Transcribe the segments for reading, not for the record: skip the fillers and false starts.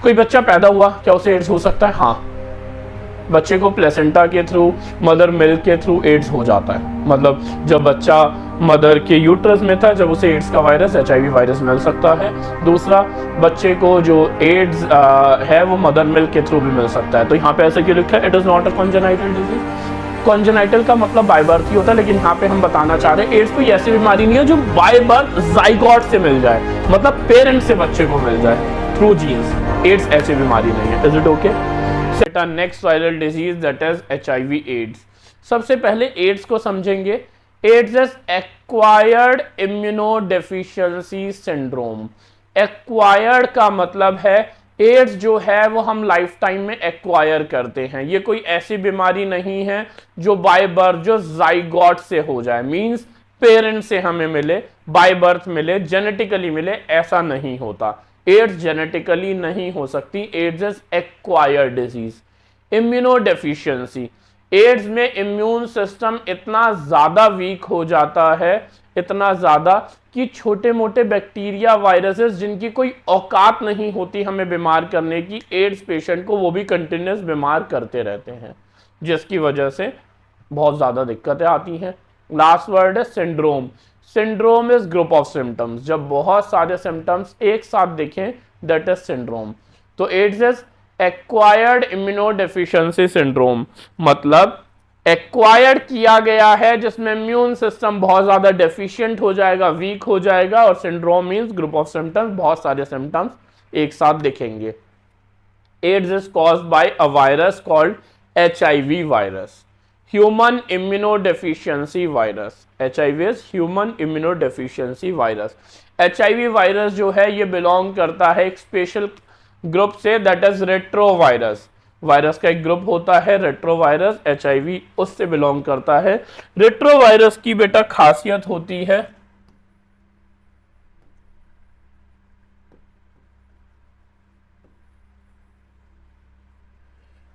कोई बच्चा पैदा हुआ, क्या उसे एड्स हो सकता है? हाँ, बच्चे को प्लेसेंटा के थ्रू, मदर मिल्क के थ्रू एड्स हो जाता है। मतलब जब बच्चा मदर के यूट्रस में था, जब उसे एड्स का वायरस, HIV वायरस मिल सकता है। दूसरा, बच्चे को जो एड्स है वो मदर मिल्क के थ्रू भी मिल सकता है। तो यहाँ पे ऐसे क्यों लिखा है? It is not a congenital disease. Congenital का मतलब बाय बर्थ ही होता है, लेकिन यहाँ पे हम बताना चाह रहे हैं एड्स कोई ऐसी बीमारी नहीं है जो बाय बर्थ जाइगोट से मिल जाए, मतलब पेरेंट से बच्चे को मिल जाए थ्रू जीन्स। एड्स ऐसी बीमारी नहीं है। Is it okay? Set a next viral disease that is HIV AIDS. सबसे पहले एड्स को समझेंगे। AIDS is acquired immunodeficiency syndrome. Acquired का मतलब है एड्स जो है वो हम लाइफ टाइम में एक्वायर करते हैं। ये कोई ऐसी बीमारी नहीं है जो बाय बर्थ, जो जाइगोट से हो जाए, मींस पेरेंट से हमें मिले, बाय बर्थ मिले, जेनेटिकली मिले, ऐसा नहीं होता। एड्स जेनेटिकली नहीं हो सकती। AIDS is acquired disease. Immunodeficiency, AIDS में इम्यून सिस्टम इतना ज्यादा वीक हो जाता है, इतना ज्यादा कि छोटे मोटे बैक्टीरिया, वायरसेस जिनकी कोई औकात नहीं होती हमें बीमार करने की, एड्स पेशेंट को वो भी कंटिन्यूस बीमार करते रहते हैं, जिसकी वजह से बहुत ज्यादा दिक्कतें आती हैं। लास्ट वर्ड है syndrome. Syndrome is group of symptoms. जब बहुत सारे सिम्टम्स एक साथ दिखें, दैट इज सिंड्रोम। तो AIDS is acquired immunodeficiency syndrome, मतलब एक्वायर्ड किया गया है जिसमें इम्यून सिस्टम बहुत ज्यादा डेफिशिएंट हो जाएगा, वीक हो जाएगा। और syndrome means group of symptoms, बहुत सारे सिम्टम्स एक साथ दिखेंगे। AIDS is caused by a virus called HIV virus, human immunodeficiency virus. HIV is human immunodeficiency virus. HIV virus जो है ये बिलोंग करता है एक स्पेशल ग्रुप से, दैट इज रेट्रोवायरस। वायरस का एक ग्रुप होता है रेट्रोवायरस, HIV उससे बिलोंग करता है। रेट्रोवायरस की बेटा खासियत होती है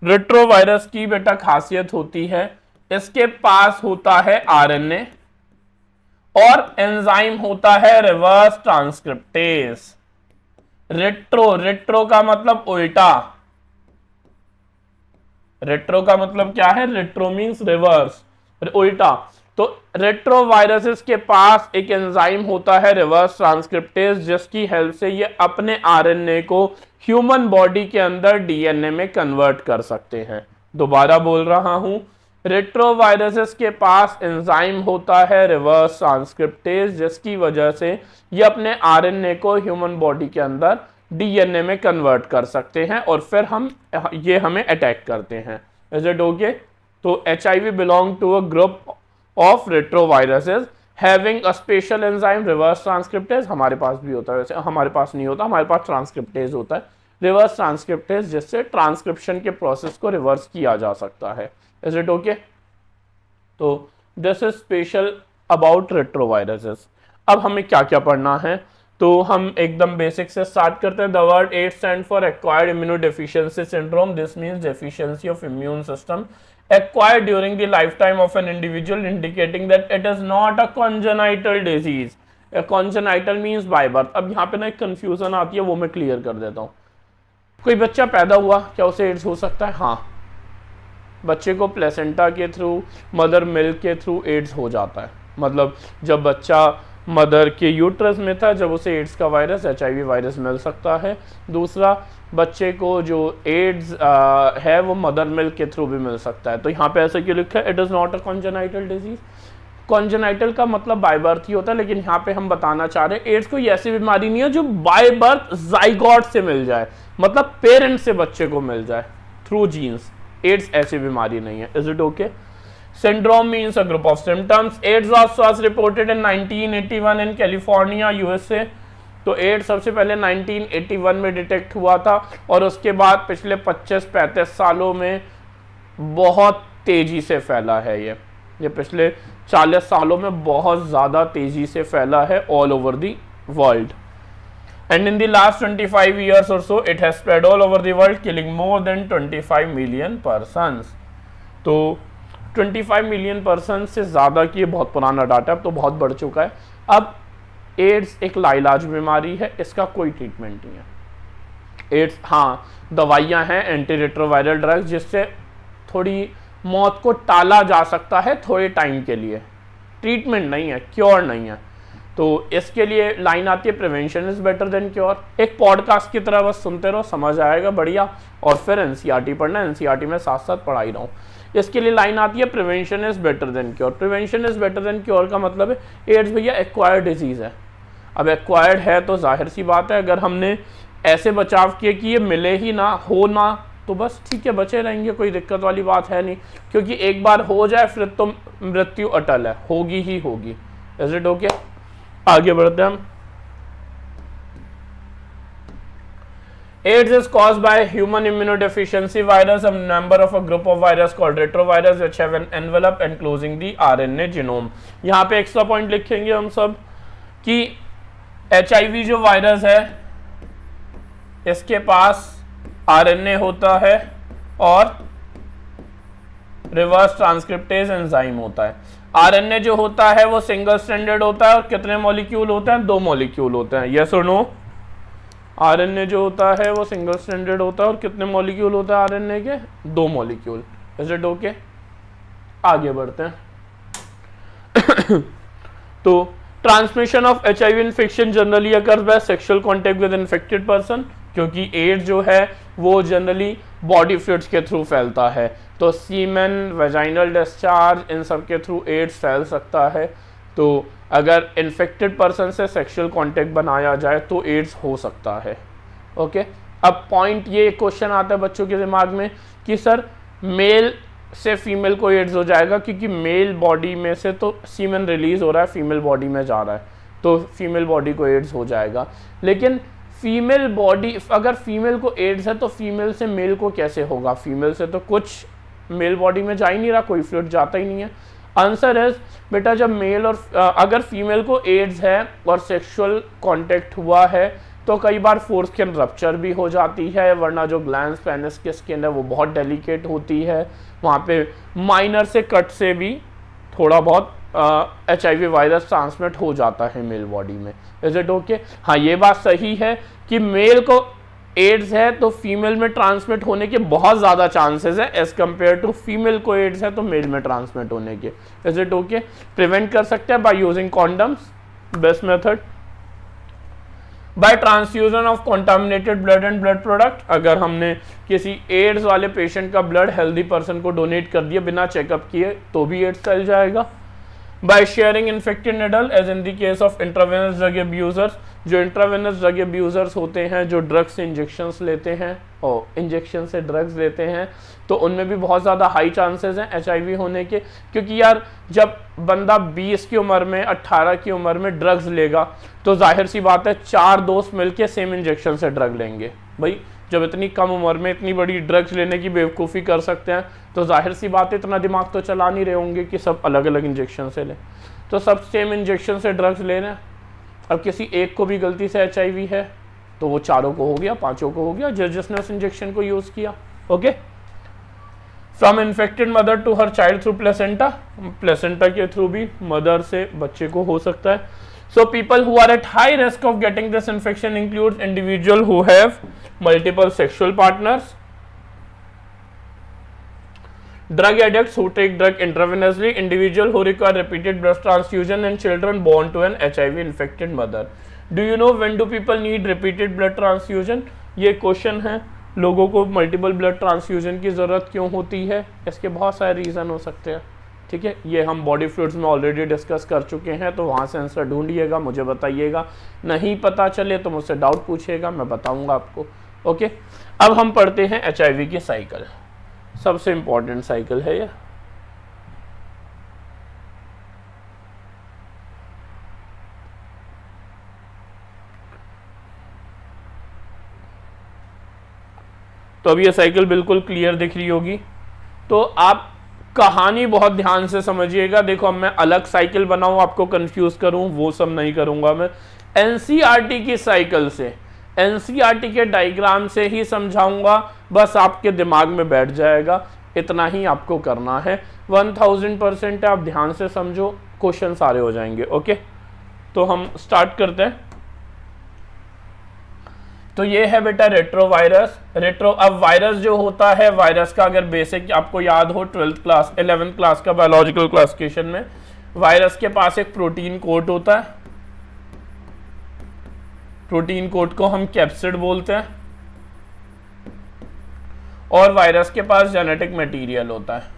रेट्रोवायरस की बेटा खासियत होती है इसके पास होता है RNA और एंजाइम होता है रिवर्स ट्रांसक्रिप्टेज। रेट्रो का मतलब उल्टा, रेट्रो का मतलब क्या है? रेट्रो मींस रिवर्स, उल्टा। तो रेट्रोवायरसेस के पास एक एंजाइम होता है रिवर्स ट्रांसक्रिप्टेज, जिसकी हेल्प से ये अपने RNA को ह्यूमन बॉडी के अंदर DNA में कन्वर्ट कर सकते हैं। दोबारा बोल रहा हूं, रेट्रोवायरसेस के पास एंजाइम होता है रिवर्स ट्रांसक्रिप्टेज, जिसकी वजह से ये अपने RNA को ह्यूमन बॉडी के अंदर DNA में कन्वर्ट कर सकते हैं और फिर ये हमें अटैक करते हैं। Is it okay? तो HIV belong to a group of retroviruses having a special enzyme reverse transcriptase. हमारे पास भी होता है, वैसे हमारे पास नहीं होता, हमारे पास ट्रांसक्रिप्टेज होता है, रिवर्स ट्रांसक्रिप्टेज, जिससे ट्रांसक्रिप्शन के प्रोसेस को रिवर्स किया जा सकता है। Is it okay? तो this is special about retroviruses. अब हमें क्या क्या पढ़ना है, तो हम एकदम बेसिक से स्टार्ट करते हैं। The word AIDS stand for acquired immunodeficiency syndrome. This means deficiency of immune system acquired during the lifetime of an individual, indicating that it is not a congenital disease. A congenital means by birth. अब यहाँ पे ना एक confusion आती है, वो मैं clear कर देता हूँ। कोई बच्चा पैदा हुआ, क्या उसे एड्स हो सकता है? हाँ, बच्चे को प्लेसेंटा के थ्रू, मदर मिल्क के थ्रू एड्स हो जाता है। मतलब जब बच्चा मदर के यूट्रस में था, जब उसे एड्स का वायरस, HIV वायरस मिल सकता है। दूसरा, बच्चे को जो एड्स है वो मदर मिल्क के थ्रू भी मिल सकता है। तो यहाँ पे ऐसे क्यों लिखा है? It is not a congenital disease. Congenital का मतलब बाय बर्थ ही होता है, लेकिन यहाँ पे हम बताना चाह रहे हैं एड्स कोई ऐसी बीमारी नहीं है जो बाय बर्थ जाइगोट से मिल जाए, मतलब पेरेंट से बच्चे को मिल जाए थ्रू जीन्स। एड्स ऐसी बीमारी नहीं है। Is it okay? Syndrome means a group of symptoms. AIDS was reported in 1981 in California, USA. तो एड्स सबसे पहले 1981 में डिटेक्ट हुआ था और उसके बाद पिछले 25-35 सालों में बहुत तेजी से फैला है। ये पिछले 40 सालों में बहुत ज़्यादा तेजी से फैला है all over the world. And in the last 25 years or so, it has spread all over the world, killing more than 25 million persons. तो 25 मिलियन पर्सन से ज़्यादा की, बहुत पुराना डाटा, अब तो बहुत बढ़ चुका है। अब एड्स एक लाइलाज बीमारी है, इसका कोई ट्रीटमेंट नहीं है। एड्स, हाँ दवाइयाँ हैं एंटी रेट्रोवायरल ड्रग्स जिससे थोड़ी मौत को टाला जा सकता है थोड़े टाइम के लिए, ट्रीटमेंट नहीं है, क्योर नहीं है। तो इसके लिए लाइन आती है prevention is better than cure. एक पॉडकास्ट की तरह बस सुनते रहो, समझ आएगा बढ़िया, और फिर एनसीईआरटी पढ़ना, एनसीईआरटी में साथ साथ पढ़ाई रहा हूँ। इसके लिए लाइन आती है prevention is better than cure. Prevention is better than cure का मतलब है एड्स भैया एक्वायर्ड डिजीज है। अब एक्वायर्ड है तो जाहिर सी बात है अगर हमने ऐसे बचाव किए कि ये मिले ही ना, हो ना, तो बस ठीक है बचे रहेंगे, कोई दिक्कत वाली बात है नहीं, क्योंकि एक बार हो जाए फिर तो मृत्यु अटल है, होगी ही होगी। Is it okay? आगे बढ़ते हैं हम। AIDS is caused by human immunodeficiency virus, a member of a group of virus called retrovirus which have an envelope enclosing the RNA genome। यहाँ पे एक्स्ट्रा पॉइंट लिखेंगे हम सब कि HIV जो वायरस है इसके पास RNA होता है और रिवर्स ट्रांसक्रिप्टेज एंजाइम होता है। RNA जो होता है वो सिंगल स्ट्रैंडेड होता है और कितने मॉलिक्यूल होते हैं? 2 मॉलिक्यूल होते हैं। यस और नो? RNA जो होता है वो सिंगल स्ट्रैंडेड होता है और कितने मॉलिक्यूल होता है RNA के? 2 मॉलिक्यूल। Is it okay? आगे बढ़ते हैं। तो transmission of HIV infection generally occurs by sexual contact with infected person, क्योंकि एड्स जो है वो जनरली बॉडी फ्लूइड्स के थ्रू फैलता है, तो सीमेन, वेजाइनल डिस्चार्ज, इन सब के थ्रू एड्स फैल सकता है। तो अगर इन्फेक्टेड पर्सन से सेक्सुअल कांटेक्ट बनाया जाए तो एड्स हो सकता है। ओके, अब पॉइंट ये क्वेश्चन आता है बच्चों के दिमाग में कि सर मेल से फीमेल को एड्स हो जाएगा, क्योंकि मेल बॉडी में से तो सीमेन रिलीज हो रहा है, फीमेल बॉडी में जा रहा है, तो फीमेल बॉडी को एड्स हो जाएगा। लेकिन फीमेल बॉडी, अगर फीमेल को एड्स है तो फीमेल से मेल को कैसे होगा? फीमेल से तो कुछ मेल बॉडी में जा ही नहीं रहा, कोई फ्लूइड जाता ही नहीं है। आंसर है बेटा जब मेल और अगर फीमेल को एड्स है और सेक्सुअल कांटेक्ट हुआ है तो कई बार फोरस्किन रप्चर भी हो जाती है, वरना जो ग्लैंड्स पेनिस की स्किन है वो बहुत डेलिकेट होती है, वहाँ पे माइनर से कट से भी थोड़ा बहुत HIV वायरस ट्रांसमिट हो जाता है मेल बॉडी में। Is it okay? हाँ, ये बात सही है कि मेल को एड्स है तो फीमेल में ट्रांसमिट होने के बहुत ज़्यादा चांसेस है एज कम्पेयर टू फीमेल को एड्स है तो मेल में ट्रांसमिट होने के। Is it okay? प्रिवेंट कर सकते हैं by using condoms, best method. By transfusion of contaminated blood and blood product, अगर हमने किसी एड्स वाले पेशेंट का ब्लड हेल्दी पर्सन को डोनेट कर दिया बिना चेकअप किए तो भी एड्स फैल जाएगा। By sharing infected needle as in the case of intravenous drug abusers, जो इंट्रावेनस ड्रग अब्यूजर्स होते हैं जो ड्रग्स से इंजेक्शंस लेते हैं और इंजेक्शन से ड्रग्स लेते हैं, तो उनमें भी बहुत ज़्यादा हाई चांसेस हैं HIV होने के, क्योंकि यार जब बंदा 20 की उम्र में 18 की उम्र में ड्रग्स लेगा तो जाहिर सी बात है 4 दोस्त मिलके सेम इंजेक्शन से ड्रग लेंगे। भाई जब इतनी कम उम्र में इतनी बड़ी ड्रग्स लेने की बेवकूफ़ी कर सकते हैं तो जाहिर सी बात है इतना दिमाग तो चला नहीं रहे होंगे कि सब अलग अलग इंजेक्शन से लें, तो सब सेम इंजेक्शन से ड्रग्स ले रहे हैं। अब किसी एक को भी गलती से HIV है तो वो चारों को हो गया, 5 को हो गया जिसने उस इंजेक्शन को यूज़ किया। Okay, from infected mother to her child through placenta, placenta के थ्रू भी मदर से बच्चे को हो सकता है। So people who are at high risk of getting this infection includes individual who have multiple sexual partners, drug addicts who take drug intravenously, individual who require repeated blood transfusion, and children born to an HIV infected mother. Do you know when do people need repeated blood transfusion? ये question है, लोगों को multiple blood transfusion की ज़रूरत क्यों होती है? इसके बहुत सारे रीज़न हो सकते हैं। ठीक है, ये हम बॉडी फ्लूइड्स में ऑलरेडी डिस्कस कर चुके हैं, तो वहाँ से आंसर ढूंढिएगा, मुझे बताइएगा, नहीं पता चले तो मुझसे डाउट पूछिएगा, मैं बताऊंगा आपको। ओके, अब हम पढ़ते हैं HIV की साइकिल, सबसे इंपॉर्टेंट साइकिल है ये। तो अब ये साइकिल बिल्कुल क्लियर दिख रही होगी, तो आप कहानी बहुत ध्यान से समझिएगा। देखो अब मैं अलग साइकिल बनाऊं, आपको कंफ्यूज करूं, वो सब नहीं करूंगा मैं। एनसीईआरटी की साइकिल से, एनसीईआरटी के डायग्राम से ही समझाऊंगा, बस आपके दिमाग में बैठ जाएगा, इतना ही आपको करना है। 1000% है, आप ध्यान से समझो, क्वेश्चन सारे हो जाएंगे। ओके, तो हम स्टार्ट करते हैं। तो ये है बेटा रेट्रोवायरस। अब वायरस जो होता है, वायरस का अगर बेसिक आपको याद हो 12th क्लास 11th क्लास का बायोलॉजिकल क्लासिफिकेशन में, वायरस के पास एक प्रोटीन कोट होता है, प्रोटीन कोट को हम कैप्सिड बोलते हैं, और वायरस के पास जेनेटिक मटेरियल होता है।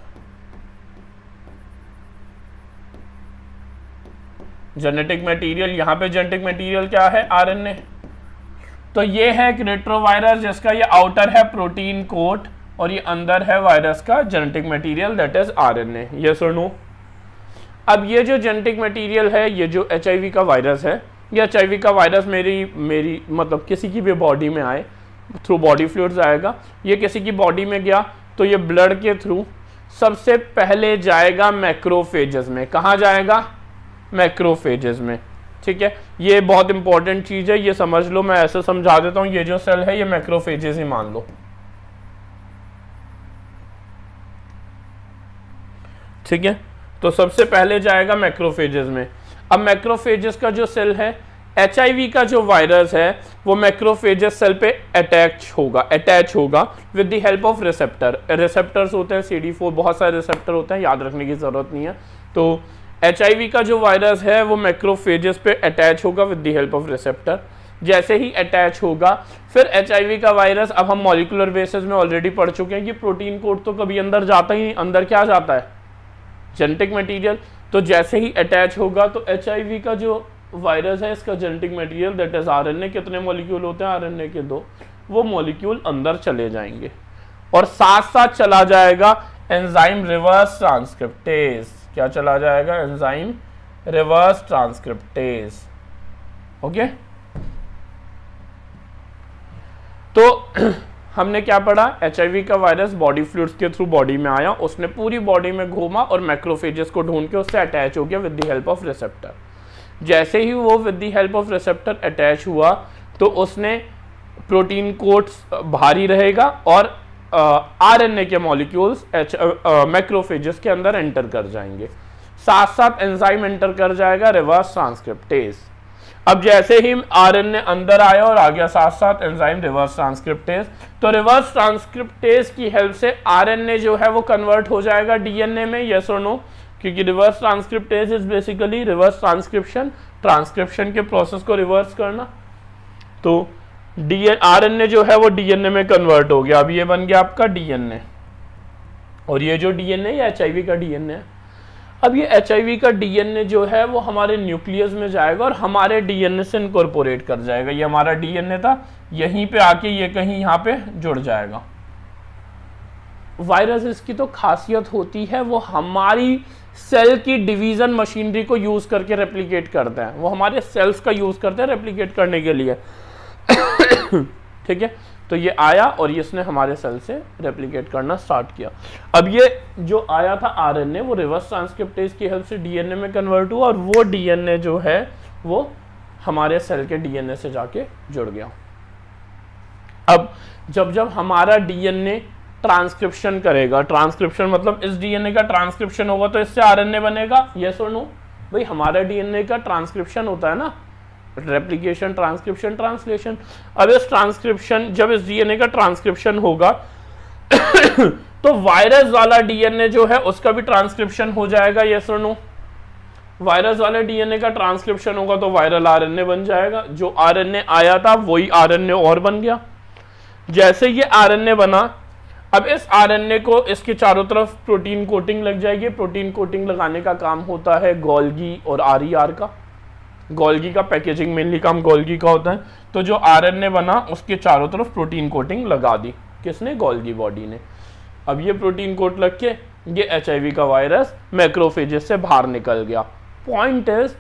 जेनेटिक मटेरियल, यहां पे जेनेटिक मटेरियल क्या है? आरएनए। तो ये है एक रेट्रोवायरस जिसका ये आउटर है प्रोटीन कोट और ये अंदर है वायरस का genetic material, that is RNA. Yes और नो? अब ये जो जेनेटिक मटेरियल है, ये जो एचआईवी का वायरस है, ये एचआईवी का वायरस मेरी मतलब किसी की भी बॉडी में आए, थ्रू बॉडी फ्लूइड्स आएगा, ये किसी की बॉडी में गया तो ये ब्लड के थ्रू सबसे पहले जाएगा मैक्रोफेजेस में। कहाँ जाएगा? मैक्रोफेजेस में। ठीक है, ये बहुत इंपॉर्टेंट चीज है, ये समझ लो। मैं ऐसे समझा देता हूं, ये जो सेल है ये मैक्रोफेजेस ही मान लो। ठीक है, तो सबसे पहले जाएगा मैक्रोफेजेस में। अब मैक्रोफेजेस का जो सेल है, एचआईवी का जो वायरस है वो मैक्रोफेजेस सेल पे अटैच होगा with the help of receptors होते हैं CD4, बहुत सारे रिसेप्टर होते हैं, याद रखने की जरूरत नहीं है। तो एचआईवी का जो वायरस है वो मैक्रोफेजेस पे अटैच होगा with the help of receptor. जैसे ही अटैच होगा, फिर एचआईवी का वायरस, अब हम मॉलिक्यूलर बेसिस में ऑलरेडी पढ़ चुके हैं कि प्रोटीन कोड तो कभी अंदर जाता ही नहीं, अंदर क्या जाता है? Genetic material. तो जैसे ही अटैच होगा तो एचआईवी का जो वायरस है, इसका genetic material that is RNA, कितने मॉलिक्यूल होते हैं? आरएनए के 2, वो मॉलिक्यूल अंदर चले जाएंगे और साथ साथ चला जाएगा एंजाइम रिवर्स ट्रांसक्रिप्टेज। क्या चला जाएगा? Enzyme reverse transcriptase. ओके, तो हमने क्या पढ़ा? एचआईवी का वायरस बॉडी फ्लूइड्स के थ्रू बॉडी में आया, उसने पूरी बॉडी में घूमा और मैक्रोफेजेस को ढूंढ के उससे अटैच हो गया with the help of receptor. जैसे ही वो with the help of receptor attach हुआ तो उसने प्रोटीन कोट्स भारी रहेगा और आरएनए के मॉलिक्यूल्स मैक्रोफेजेस के अंदर एंटर कर जाएंगे, साथ साथ एंजाइम एंटर कर जाएगा रिवर्स ट्रांसक्रिप्टेज। अब जैसे ही आरएनए अंदर आया और आ गया साथ साथ एंजाइम रिवर्स ट्रांसक्रिप्टेज, तो रिवर्स ट्रांसक्रिप्टेज की हेल्प से आरएनए जो है वो कन्वर्ट हो जाएगा डीएनए में। यस और नो? क्योंकि reverse transcriptase is basically reverse transcription के प्रोसेस को रिवर्स करना। तो आरएनए जो है वो डीएनए में कन्वर्ट हो गया। अब ये बन गया आपका डीएनए, और ये जो डीएनए ये एचआईवी का डीएनए है। अब ये एचआईवी का डीएनए जो है वो हमारे न्यूक्लियस में जाएगा और हमारे डीएनए से इनकॉर्पोरेट कर जाएगा। ये हमारा डीएनए था, यहीं पे आके ये कहीं यहाँ पे जुड़ जाएगा। वायरस इसकी तो खासियत होती है, वो हमारी सेल की डिवीजन मशीनरी को यूज करके रेप्लिकेट करते हैं, वो हमारे सेल्स का यूज करते हैं रेप्लिकेट करने के लिए। ठीक है, तो ये आया और इसने हमारे सेल से रेप्लिकेट करना स्टार्ट किया। अब ये जो आया था आरएनए, वो रिवर्स ट्रांसक्रिप्टेज की हेल्प से डीएनए में कन्वर्ट हुआ और वो डीएनए जो है वो हमारे सेल के डीएनए से जाके जुड़ गया। अब जब हमारा डीएनए ट्रांसक्रिप्शन करेगा, ट्रांसक्रिप्शन मतलब इस डीएनए का ट्रांसक्रिप्शन होगा तो इससे आरएनए बनेगा। यस और नो? भाई हमारा डीएनए का ट्रांसक्रिप्शन होता है ना, रेप्लिकेशन, ट्रांसक्रिप्शन, ट्रांसलेशन। अब इस ट्रांसक्रिप्शन, जब इस डीएनए का ट्रांसक्रिप्शन होगा तो वायरस वाला डीएनए जो है उसका भी ट्रांसक्रिप्शन हो जाएगा। यस और नो? वायरस वाले डीएनए का ट्रांसक्रिप्शन होगा तो वायरल आरएनए बन जाएगा। जो आरएनए आया था वही आरएनए और बन गया। जैसे ये आरएनए बना, अब इस आरएनए को इसके चारों तरफ प्रोटीन कोटिंग लग जाएगी। प्रोटीन कोटिंग लगाने का काम होता है गोल्गी और आरईआर का। गोल्गी का पैकेजिंग मेनली काम गोल्गी का होता है। तो जो आरएनए बना उसके चारों तरफ प्रोटीन कोटिंग लगा दी, किसने? गोल्गी बॉडी ने। अब ये प्रोटीन कोट लग के ये एचआईवी का वायरस मैक्रोफेजेस से बाहर निकल गया। पॉइंट इज,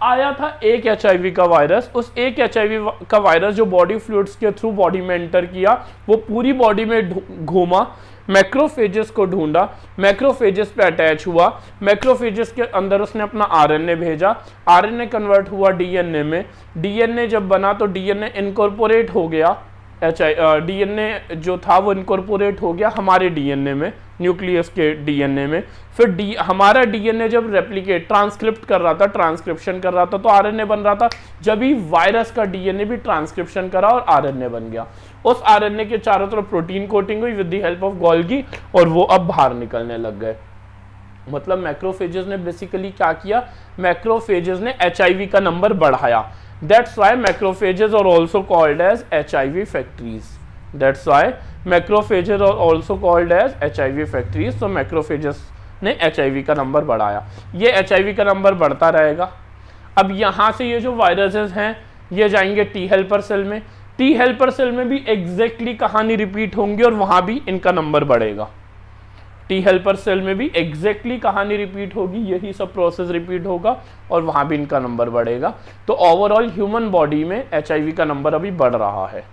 आया था एक एचआईवी का वायरस, उस एक एचआईवी का वायरस जो बॉडी फ्लूइड्स के थ्रू बॉडी में एंटर किया, वो पूरी बॉडी में घूमा, मैक्रोफेजेस को ढूंढा, मैक्रोफेजेस पे अटैच हुआ, मैक्रोफेजेस के अंदर उसने अपना आरएनए भेजा, आरएनए कन्वर्ट हुआ डीएनए में, डीएनए जब बना तो डीएनए इनकॉर्पोरेट हो गया डीएनए जो था वो इनकॉर्पोरेट हो गया हमारे डीएनए में, न्यूक्लियस के डीएनए में। फिर हमारा डीएनए जब रेप्लिकेट ट्रांसक्रिप्ट कर रहा था, ट्रांसक्रिप्शन कर रहा था, तो आरएनए बन रहा था। जब ही वायरस का डीएनए भी ट्रांसक्रिप्शन करा और आरएनए बन गया, उस आरएनए के चारों तरफ प्रोटीन कोटिंग हुई with the help of Golgi, और वो अब बाहर निकलने लग गए। मतलब मैक्रोफेजेस ने बेसिकली क्या किया, मैक्रोफेजेस ने एचआईवी का नंबर बढ़ाया। That's why macrophages are also called as HIV factories. That's why macrophages are also called as HIV factories. तो macrophages ने HIV का नंबर बढ़ाया। ये HIV का नंबर बढ़ता रहेगा। अब यहाँ से ये जो वायरसेस हैं ये जाएंगे टी हेल्पर सेल में। टी हेल्पर सेल में भी एग्जैक्टली कहानी रिपीट होंगी और वहाँ भी इनका नंबर बढ़ेगा। टी हेल्पर सेल में भी एग्जैक्टली कहानी रिपीट होगी, यही सब प्रोसेस रिपीट होगा और वहाँ भी इनका नंबर बढ़ेगा। तो ओवरऑल ह्यूमन बॉडी में एचआईवी का नंबर अभी बढ़ रहा है,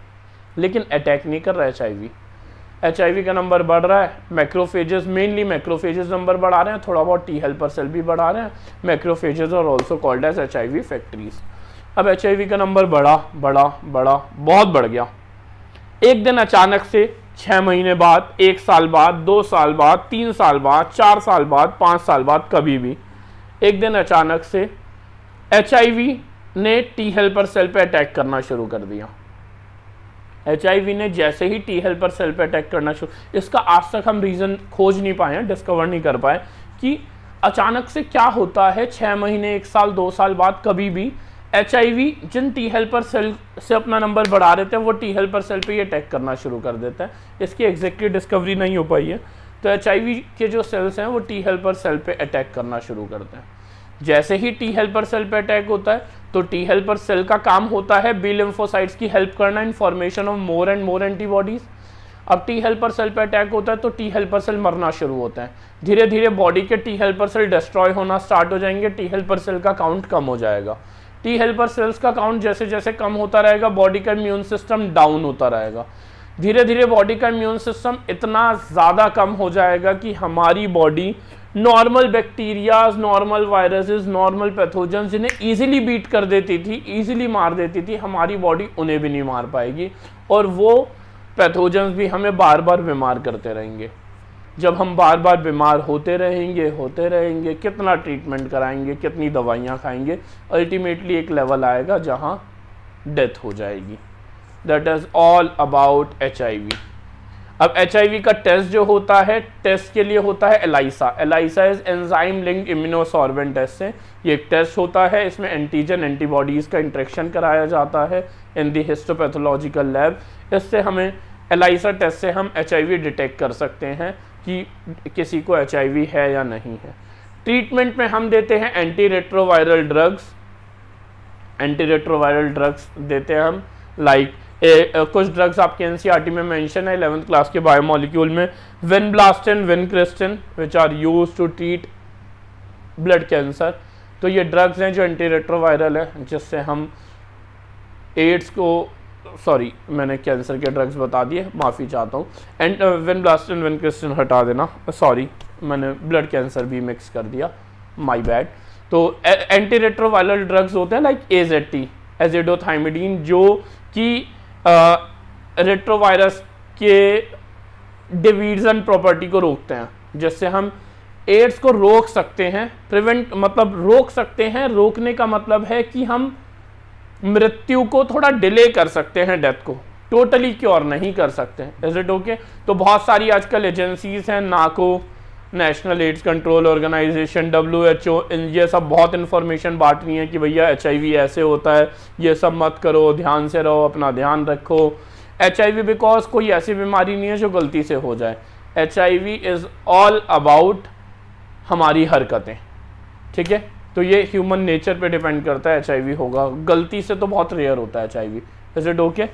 लेकिन अटैक नहीं कर रहा एचआईवी। एचआईवी का नंबर बढ़ रहा है, मैक्रोफेजेस, मेनली मैक्रोफेजेस नंबर बढ़ा रहे हैं, थोड़ा बहुत टी हेल्पर सेल भी बढ़ा रहे हैं। मैक्रोफेजेस और also called as HIV factories. अब एचआईवी का नंबर बढ़ा बढ़ा बढ़ा, बहुत बढ़ गया। एक दिन अचानक से 6 महीने बाद, 1 साल बाद, 2 साल बाद, 3 साल बाद, 4 साल बाद, 5 साल बाद, कभी भी एक दिन अचानक से एचआईवी ने टी हेल्पर सेल पे अटैक करना शुरू कर दिया। एचआईवी ने जैसे ही टी हेल्पर सेल पे अटैक करना शुरू, इसका आज तक हम रीज़न खोज नहीं पाए हैं, डिस्कवर नहीं कर पाए कि अचानक से क्या होता है 6 महीने, 1 साल, 2 साल बाद कभी भी एचआईवी जिन टी हेल्पर सेल से अपना नंबर बढ़ा रहे थे वो टी हेल्पर सेल पे ही अटैक करना शुरू कर देता है। इसकी एग्जैक्टली डिस्कवरी नहीं हो पाई है। तो एचआईवी के जो सेल्स हैं वो टी हेल्पर सेल पे अटैक करना शुरू करते हैं। जैसे ही टी हेल्पर सेल पे अटैक होता है तो टी हेल्पर सेल का काम होता है बी लिम्फोसाइट्स की हेल्प करना in formation of more and more antibodies. अब टी हेल्पर सेल पे अटैक होता है तो टी हेल्पर सेल मरना शुरू होते हैं। धीरे धीरे बॉडी के टी हेल्पर सेल डिस्ट्रॉय होना स्टार्ट हो जाएंगे, टी हेल्पर सेल का काउंट कम हो जाएगा। टी हेल्पर सेल्स का काउंट जैसे जैसे कम होता रहेगा, बॉडी का इम्यून सिस्टम डाउन होता रहेगा। धीरे धीरे बॉडी का इम्यून सिस्टम इतना ज़्यादा कम हो जाएगा कि हमारी body normal bacterias, normal viruses, normal pathogen जिन्हें ईजिली बीट कर देती थी, ईजिली मार देती थी, हमारी बॉडी उन्हें भी नहीं मार पाएगी और वो पैथोजन्स भी हमें बार बार बीमार करते रहेंगे। जब हम बार बार बीमार होते रहेंगे, कितना ट्रीटमेंट कराएंगे, कितनी दवाइयाँ खाएंगे, अल्टीमेटली एक लेवल आएगा जहाँ डेथ हो जाएगी। That is all about HIV. अब एचआईवी का टेस्ट जो होता है, टेस्ट के लिए होता है ELISA. ELISA is enzyme linked immunosorbent test है। ये एक टेस्ट होता है, इसमें एंटीजन एंटीबॉडीज़ का इंट्रैक्शन कराया जाता है इन दी हिस्टोपैथोलॉजिकल लैब। इससे हमें एलाइसा टेस्ट से हम एचआईवी डिटेक्ट कर सकते हैं कि किसी को एचआईवी है या नहीं है। ट्रीटमेंट में हम देते हैं anti retroviral drugs. Anti retroviral drugs देते हैं हम, लाइक कुछ ड्रग्स आपके एनसीईआरटी में मेंशन है 11th क्लास के बायोमोलिक्यूल में, vinblastine, vincristine, which are used to treat blood cancer. तो ये ड्रग्स हैं जो एंटी रेट्रोवायरल है, जिससे हम एड्स को, सॉरी मैंने कैंसर के ड्रग्स बता दिए, माफ़ी चाहता हूँ। एंड विनब्लास्टिन, विनक्रिस्टिन हटा देना, सॉरी मैंने ब्लड कैंसर भी मिक्स कर दिया, माय बैड। तो एंटी रेट्रोवायरल ड्रग्स होते हैं लाइक एजेटी, एजिडोथाइमिडीन, जो कि रेट्रोवायरस के डिवीजन प्रॉपर्टी को रोकते हैं, जिससे हम एड्स को रोक सकते हैं। प्रिवेंट मतलब रोक सकते हैं, रोकने का मतलब है कि हम मृत्यु को थोड़ा डिले कर सकते हैं, डेथ को टोटली क्योर नहीं कर सकते। Is it okay? तो बहुत सारी आजकल एजेंसीज हैं, NACO, National AIDS Control Organisation, WHO, ये सब बहुत इन्फॉर्मेशन बांट रही हैं कि भैया एचआईवी ऐसे होता है, ये सब मत करो, ध्यान से रहो, अपना ध्यान रखो। एचआईवी बिकॉज कोई ऐसी बीमारी नहीं है जो गलती से हो जाए। एचआईवी इज़ ऑल अबाउट हमारी हरकतें, ठीक है? तो ये ह्यूमन नेचर पे डिपेंड करता है, एचआईवी होगा, गलती से तो बहुत रेयर होता है एचआईवी। Is it okay?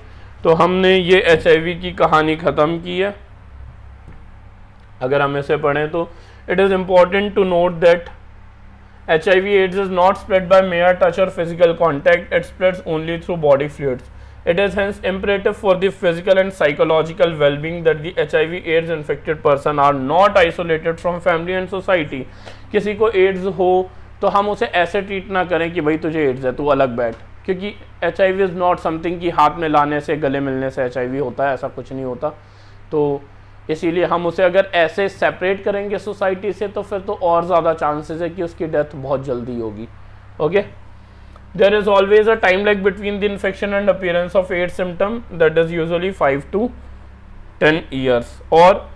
तो हमने ये एचआईवी की कहानी ख़त्म की है। अगर हम इसे पढ़ें तो it is important to note that HIV AIDS is not spread by mere touch or physical contact, it spreads only through body fluids. It is hence imperative for the physical and psychological well-being that the HIV AIDS infected person are not isolated from family and society. किसी को ads हो तो हम उसे ऐसे treat ना करें कि भाई तुझे एड्स है, तू अलग बैठ, क्योंकि HIV इज़ नॉट समथिंग कि हाथ में लाने से, गले मिलने से HIV होता है, ऐसा कुछ नहीं होता। तो इसीलिए हम उसे अगर ऐसे सेपरेट करेंगे सोसाइटी से तो फिर तो और ज़्यादा चांसेस है कि उसकी डेथ बहुत जल्दी होगी। Okay, there is always a time lag between the infection and appearance of AIDS symptom, that is usually 5 to 10 years और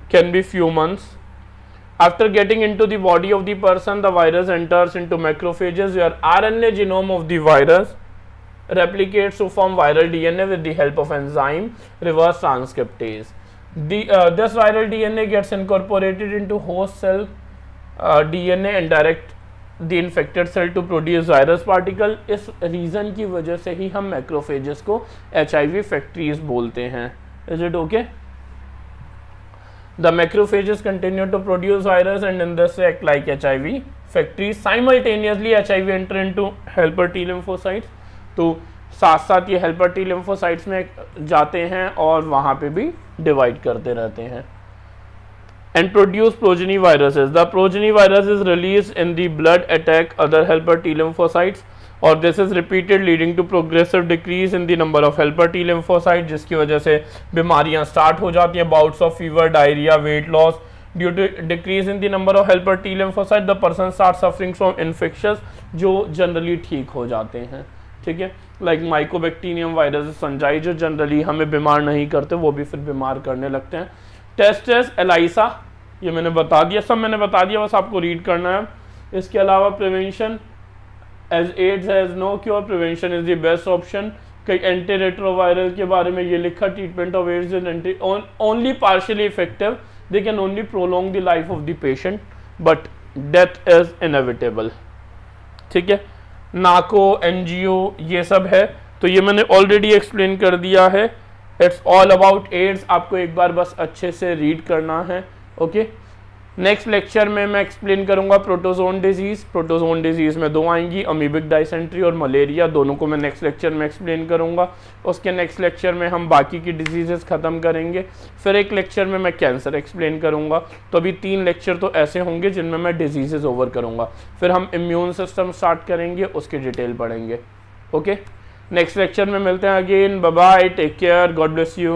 can be few months. After getting into the body of the person, the virus enters into macrophages where RNA genome of the virus replicates to form viral DNA with the help of enzyme reverse transcriptase. This viral DNA gets incorporated into host cell DNA and direct the infected cell to produce virus particle. इस reason की वजह से ही हम macrophages को HIV factories बोलते हैं। Is it okay? The macrophages continue to produce virus and in this act like HIV factories. Simultaneously HIV enter into helper T lymphocytes. तो साथ साथ ये helper T lymphocytes में जाते हैं और वहाँ पे भी डिवाइड करते रहते हैं and produce progeny viruses. The progeny virus is released in the blood, attack other helper T lymphocytes और this is repeated leading to progressive decrease in the number of helper T lymphocytes, जिसकी वजह से बीमारियां start हो जाती हैं, bouts of fever, diarrhea, weight loss. Due to decrease in the number of helper T lymphocytes, the person starts suffering from infections जो generally ठीक हो जाते हैं। ठीक है, लाइक माइकोबैक्टीरियम वायरस संजाई जो जनरली हमें बीमार नहीं करते, वो भी फिर बीमार करने लगते हैं। टेस्टेस, एलाइसा, ये मैंने बता दिया, सब मैंने बता दिया, बस आपको रीड करना है। इसके अलावा prevention, as AIDS has no cure, prevention is the best option. कई एंटी रेट्रोवायरल के बारे में ये लिखा, treatment of AIDS is only partially effective, they can only prolong the life of the patient but death is inevitable. ठीक है, नाको, NGO ये सब है, तो ये मैंने ऑलरेडी एक्सप्लेन कर दिया है। इट्स ऑल अबाउट एड्स, आपको एक बार बस अच्छे से रीड करना है। ओके, नेक्स्ट लेक्चर में मैं एक्सप्लेन करूंगा प्रोटोजोन डिजीज। प्रोटोजोन डिजीज में दो आएंगी, अमीबिक डाइसेंट्री और मलेरिया, दोनों को मैं नेक्स्ट लेक्चर में एक्सप्लेन करूंगा। उसके नेक्स्ट लेक्चर में हम बाकी की डिजीजेस खत्म करेंगे, फिर एक लेक्चर में मैं कैंसर एक्सप्लेन करूंगा। तो अभी 3 लेक्चर तो ऐसे होंगे जिनमें मैं डिजीजेस ओवर करूंगा, फिर हम इम्यून सिस्टम स्टार्ट करेंगे, उसकी डिटेल पढ़ेंगे। ओके, नेक्स्ट लेक्चर में मिलते हैं again. Bye bye, take care, God bless you.